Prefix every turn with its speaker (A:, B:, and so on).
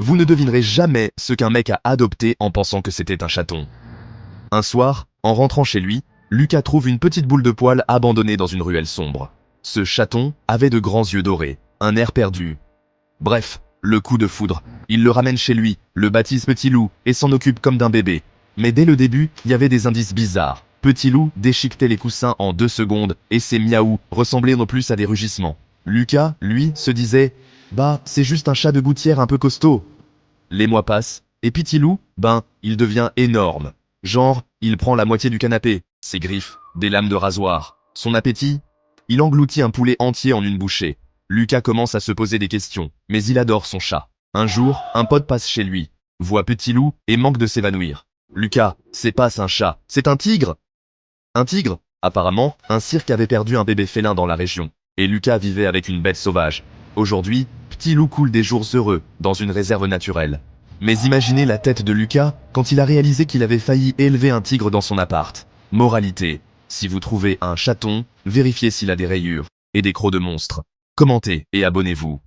A: vous ne devinerez jamais ce qu'un mec a adopté en pensant que c'était un chaton. Un soir, en rentrant chez lui, Lucas trouve une petite boule de poil abandonnée dans une ruelle sombre. Ce chaton avait de grands yeux dorés, un air perdu. Bref, le coup de foudre. Il le ramène chez lui, le baptise Petit Loup et s'en occupe comme d'un bébé. Mais dès le début, il y avait des indices bizarres. Petit Loup déchiquetait les coussins en 2 secondes et ses miaou ressemblaient non plus à des rugissements. Lucas, lui, se disait « Bah, c'est juste un chat de gouttière un peu costaud ». Les mois passent, et Petit Loup, il devient énorme. Genre, il prend la moitié du canapé, ses griffes, des lames de rasoir. Son appétit? Il engloutit un poulet entier en une bouchée. Lucas commence à se poser des questions, mais il adore son chat. Un jour, un pote passe chez lui, voit Petit Loup et manque de s'évanouir. Lucas, c'est pas un chat, c'est un tigre. Un tigre? Apparemment, un cirque avait perdu un bébé félin dans la région, et Lucas vivait avec une bête sauvage. Aujourd'hui, Petit Loup coule des jours heureux, dans une réserve naturelle. Mais imaginez la tête de Lucas quand il a réalisé qu'il avait failli élever un tigre dans son appart. Moralité: si vous trouvez un chaton, vérifiez s'il a des rayures et des crocs de monstre. Commentez et abonnez-vous.